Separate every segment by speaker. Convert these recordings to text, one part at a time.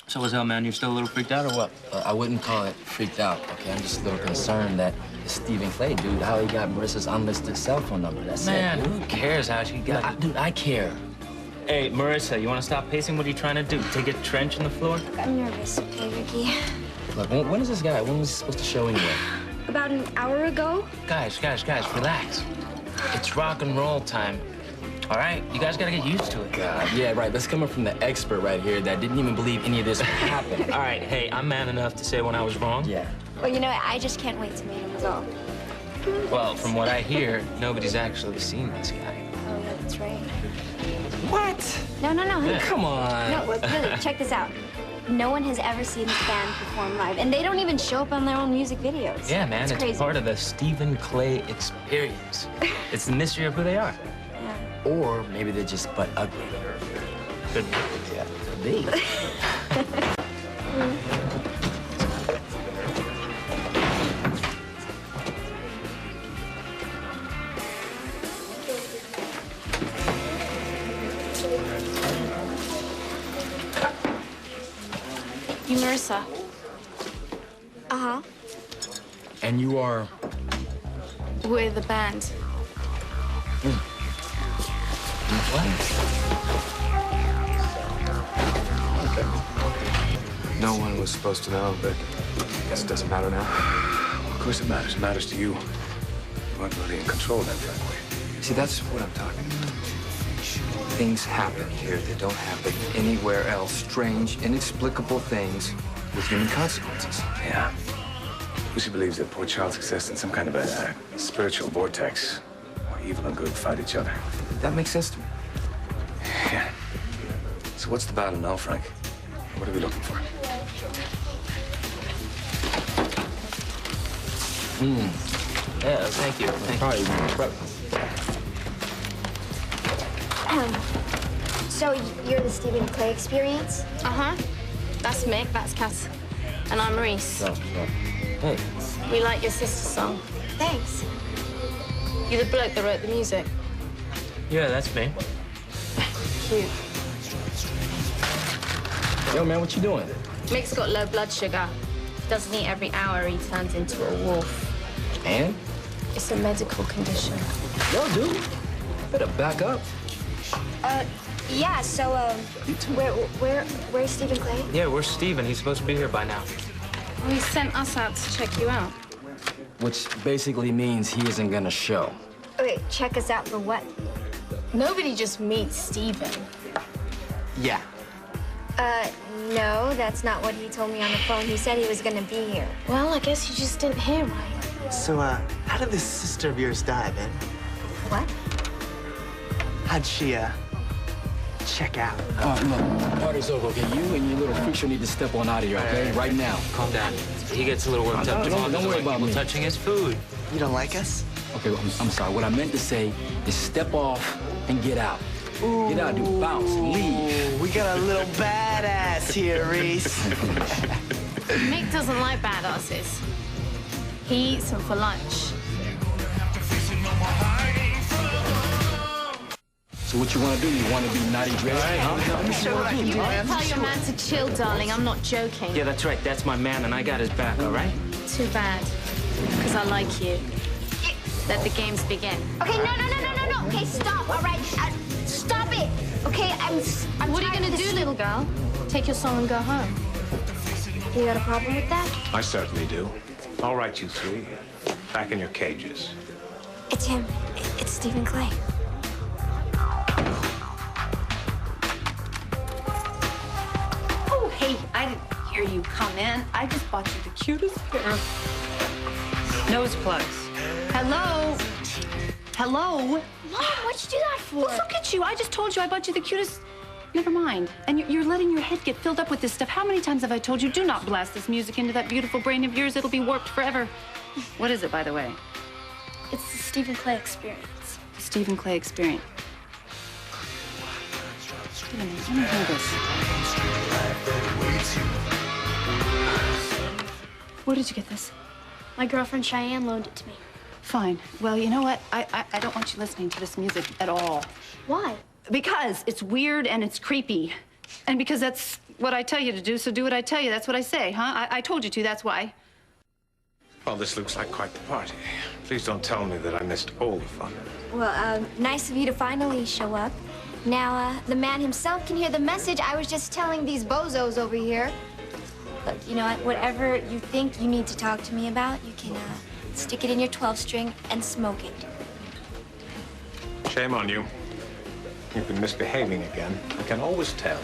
Speaker 1: So what's up, man? You still a little freaked out or what?
Speaker 2: I wouldn't call it freaked out, okay? I'm just a little concerned that this Stephen Clay dude, how he got Marissa's unlisted cell phone number. That's
Speaker 1: Man,
Speaker 2: it.
Speaker 1: who cares how she got it?
Speaker 2: Dude, I care.
Speaker 1: Hey, Marissa, you want to stop pacing? What are you trying to do? Take a trench in the floor?
Speaker 3: I'm nervous, okay, Ricky?
Speaker 2: Look, when is this guy? When was he supposed to show anyway?
Speaker 3: About an hour ago.
Speaker 1: Guys, relax. It's rock and roll time. All right? You guys gotta get used to it.
Speaker 2: God, yeah, right. That's coming from the expert right here that didn't even believe any of this would happen.
Speaker 1: All right, hey, I'm man enough to say when I was wrong.
Speaker 2: Yeah.
Speaker 3: Well, you know, I just can't wait to meet him, is all.
Speaker 1: Well, from what I hear, nobody's actually seen this guy.
Speaker 3: Oh, yeah, that's right.
Speaker 2: What?
Speaker 3: No.
Speaker 1: Yeah.
Speaker 2: Come on.
Speaker 3: No, really, check this out. No one has ever seen this band perform live, and they don't even show up on their own music videos.
Speaker 1: Yeah, man, it's
Speaker 3: crazy.
Speaker 1: part of the Stephen Clay experience. It's the mystery of who they are.
Speaker 3: Yeah.
Speaker 2: Or maybe they're just butt ugly.
Speaker 1: Could be.
Speaker 2: Yeah, could be.
Speaker 4: You Marissa?
Speaker 3: Uh-huh.
Speaker 2: And you are?
Speaker 4: We're the band.
Speaker 2: What?
Speaker 5: No one was supposed to know, but I guess it doesn't matter now.
Speaker 6: Of course it matters. It matters to you. You weren't really in control then, frankly.
Speaker 5: See, that's what I'm talking about. Things happen here that don't happen anywhere else. Strange, inexplicable things with human consequences.
Speaker 6: Yeah. Lucy believes that poor child's exists in some kind of a spiritual vortex where evil and good fight each other.
Speaker 5: That makes sense to me.
Speaker 6: Yeah. So what's the battle now, Frank? What are we looking for?
Speaker 1: Yeah, thank you.
Speaker 3: So you're the Stephen Clay experience?
Speaker 4: Uh-huh. That's Mick, that's Cass. And I'm Maurice.
Speaker 2: Hey.
Speaker 4: We like your sister's song.
Speaker 3: Thanks.
Speaker 4: You're the bloke that wrote the music.
Speaker 1: Yeah, that's me.
Speaker 4: Cute.
Speaker 2: Yo, man, what you doing?
Speaker 4: Mick's got low blood sugar. If he doesn't eat every hour, he turns into a wolf.
Speaker 2: And?
Speaker 4: It's a medical condition.
Speaker 2: Yo, dude. Better back up.
Speaker 3: Yeah, so, where's Stephen Clay?
Speaker 1: Yeah, where's Steven? He's supposed to be here by now.
Speaker 4: Well, he sent us out to check you out.
Speaker 2: Which basically means he isn't gonna show.
Speaker 3: Wait, check us out for what?
Speaker 4: Nobody just meets Steven.
Speaker 1: Yeah.
Speaker 3: No, that's not what he told me on the phone. He said he was gonna be here.
Speaker 4: Well, I guess you just didn't hear right.
Speaker 7: So, how did this sister of yours die, Ben?
Speaker 3: What?
Speaker 7: How'd she, check out?
Speaker 2: Look, party's over, okay? You and your little freak show need to step on out of here, okay? Right now.
Speaker 1: Calm down. He gets a little worked up.
Speaker 2: Don't worry about me.
Speaker 1: Touching his food.
Speaker 7: You don't like us?
Speaker 2: Okay, well, I'm sorry. What I meant to say is step off and get out.
Speaker 7: Ooh.
Speaker 2: Get out, dude. Bounce. Leave.
Speaker 7: We got a little badass here, Reese.
Speaker 4: Mick doesn't like badasses. He eats them for lunch.
Speaker 2: So what you want to do? You want to be naughty dressed?
Speaker 7: Let me show you what I can do, man.
Speaker 4: Tell your man to chill, darling. I'm not joking.
Speaker 1: Yeah, that's right. That's my man, and I got his back, all right?
Speaker 4: Too bad. Because I like you. Let the games begin.
Speaker 3: Okay, no. Okay, stop, all right? Stop it, okay? I'm
Speaker 4: What are you
Speaker 3: tired
Speaker 4: going
Speaker 3: of
Speaker 4: to
Speaker 3: this
Speaker 4: do, little girl? Take your song and go home?
Speaker 3: You got a problem with that?
Speaker 6: I certainly do. All right, you three. Back in your cages.
Speaker 3: It's him. It's Stephen Clay.
Speaker 8: Oh, hey, I didn't hear you come in. I just bought you the cutest pair of nose plugs. Hello? Hello?
Speaker 3: Mom, what'd you do that for?
Speaker 8: Well, look at you. I just told you I bought you the cutest... Never mind. And you're letting your head get filled up with this stuff. How many times have I told you, do not blast this music into that beautiful brain of yours. It'll be warped forever. What is it, by the way?
Speaker 3: It's the Stephen Clay experience.
Speaker 8: The Stephen Clay experience. Wait a minute, let me hear this. Where did you get this?
Speaker 3: My girlfriend Cheyenne loaned it to me.
Speaker 8: Fine. Well, you know what? I don't want you listening to this music at all.
Speaker 3: Why?
Speaker 8: Because it's weird and it's creepy. And because that's what I tell you to do, so do what I tell you. That's what I say, huh? I told you to, that's why.
Speaker 6: Well, this looks like quite the party. Please don't tell me that I missed all the fun.
Speaker 3: Well, nice of you to finally show up. Now, the man himself can hear the message I was just telling these bozos over here. Look, you know what? Whatever you think you need to talk to me about, you can, stick it in your 12-string and smoke it.
Speaker 6: Shame on you. You've been misbehaving again. I can always tell.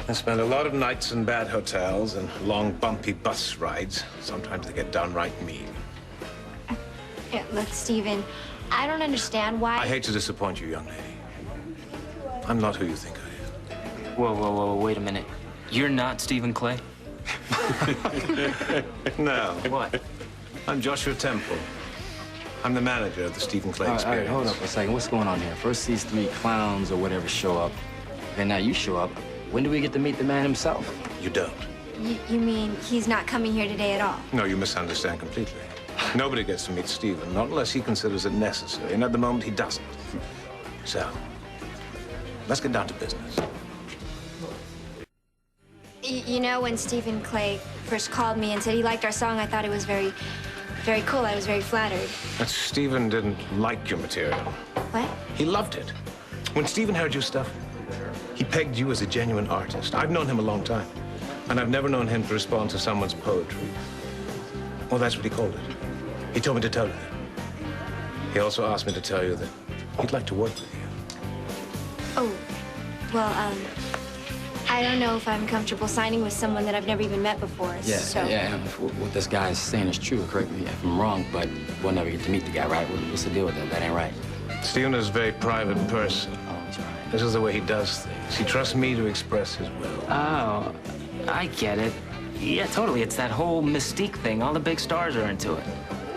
Speaker 6: I spend a lot of nights in bad hotels and long, bumpy bus rides. Sometimes they get downright mean.
Speaker 3: Yeah, look, Stephen, I don't understand why...
Speaker 6: I hate to disappoint you, young lady. I'm not who you think I am.
Speaker 1: Whoa, wait a minute. You're not Stephen Clay?
Speaker 6: No.
Speaker 1: What?
Speaker 6: I'm Joshua Temple. I'm the manager of the Stephen Clay Experience.
Speaker 2: All right, hold up a second. What's going on here? First these three clowns or whatever show up, and now you show up. When do we get to meet the man himself?
Speaker 6: You don't.
Speaker 3: You mean he's not coming here today at all?
Speaker 6: No, you misunderstand completely. Nobody gets to meet Stephen, not unless he considers it necessary, and at the moment he doesn't. So, let's get down to business.
Speaker 3: You know, when Stephen Clay first called me and said he liked our song, I thought it was very cool. I was very flattered.
Speaker 6: But Stephen didn't like your material.
Speaker 3: What?
Speaker 6: He loved it. When Stephen heard your stuff, he pegged you as a genuine artist. I've known him a long time, and I've never known him to respond to someone's poetry. Well, that's what he called it. He told me to tell you that. He also asked me to tell you that he'd like to work with you.
Speaker 3: Oh, well, I don't know if I'm comfortable signing with someone that I've never even met before, so...
Speaker 2: Yeah, if what this guy is saying is true, correct me if I'm wrong, but we'll never get to meet the guy, right? What's the deal with that? That ain't right.
Speaker 6: Stephen is a very private person.
Speaker 2: Oh, that's right.
Speaker 6: This is the way he does things. He trusts me to express his will.
Speaker 1: Oh, I get it. Yeah, totally. It's that whole mystique thing. All the big stars are into it.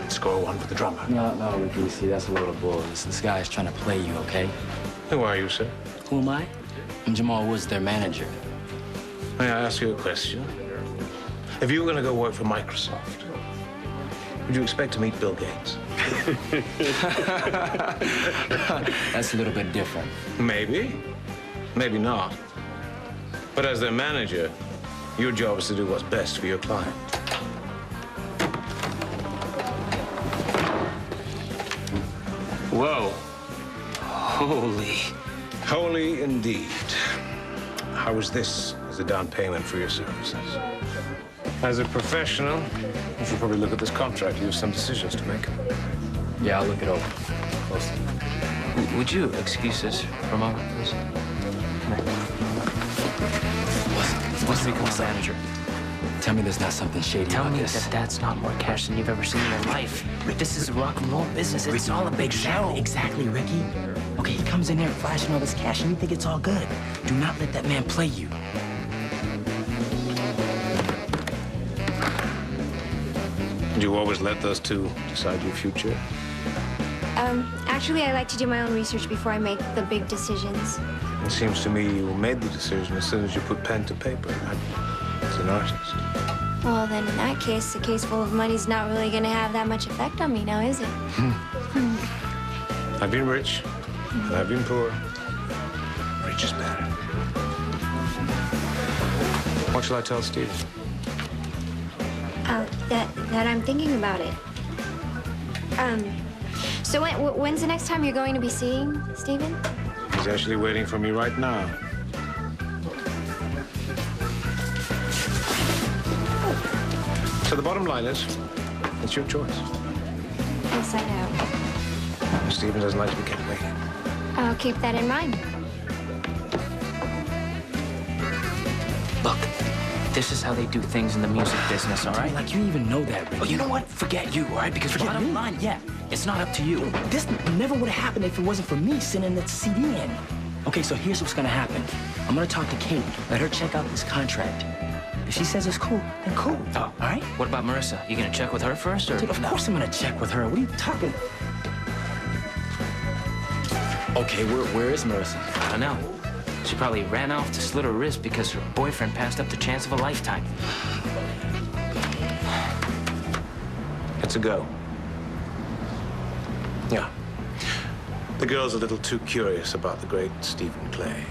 Speaker 6: Score one for the drummer.
Speaker 2: No, Ricky, see, that's a little bull. This guy is trying to play you, okay?
Speaker 6: Who are you, sir?
Speaker 2: Who am I? I'm Jamal Woods, their manager.
Speaker 6: May I ask you a question? If you were going to go work for Microsoft, would you expect to meet Bill Gates?
Speaker 2: That's a little bit different.
Speaker 6: Maybe. Maybe not. But as their manager, your job is to do what's best for your client.
Speaker 1: Whoa. Holy.
Speaker 6: Holy indeed. How is this as a down payment for your services? As a professional, you should probably look at this contract. You have some decisions to make.
Speaker 2: Yeah, I'll look it over closely.
Speaker 1: Would you excuse us for a moment, please? What's the manager?
Speaker 2: Tell me there's not something shady
Speaker 1: Tell
Speaker 2: about
Speaker 1: me
Speaker 2: this.
Speaker 1: that that's not more cash than you've ever seen in your life. This is a rock and roll business. It's all a big show.
Speaker 2: Exactly, Ricky. Okay, he comes in there flashing all this cash and you think it's all good. Do not let that man play you.
Speaker 6: Do you always let those two decide your future?
Speaker 3: Actually, I like to do my own research before I make the big decisions.
Speaker 6: It seems to me you made the decision as soon as you put pen to paper. As an artist.
Speaker 3: Well, then in that case, a case full of money's not really gonna have that much effect on me now, is it?
Speaker 6: I've been rich, and I've been poor. Rich is better. What shall I tell Steve?
Speaker 3: That I'm thinking about it. So when's the next time you're going to be seeing Stephen?
Speaker 6: He's actually waiting for me right now. So the bottom line is, it's your choice.
Speaker 3: Yes, I know.
Speaker 6: Stephen doesn't like to be kept waiting.
Speaker 3: I'll keep that in mind.
Speaker 1: Look, this is how they do things in the music business, all right?
Speaker 2: Like, you even know that, Ricky.
Speaker 1: Oh, you know what? Forget you, all right? Because bottom line, yeah, it's not up to you.
Speaker 2: This never would have happened if it wasn't for me sending that CD in. Okay, so here's what's gonna happen. I'm gonna talk to Kate, let her check out this contract. If she says it's cool, then cool.
Speaker 1: Oh,
Speaker 2: all right?
Speaker 1: What about Marissa? You gonna check with her first, or?
Speaker 2: Dude, of course I'm gonna check with her. What are you talking? Okay, where is Marissa?
Speaker 1: I don't know. She probably ran off to slit her wrist because her boyfriend passed up the chance of a lifetime.
Speaker 6: It's a go. Yeah. The girl's a little too curious about the great Stephen Clay.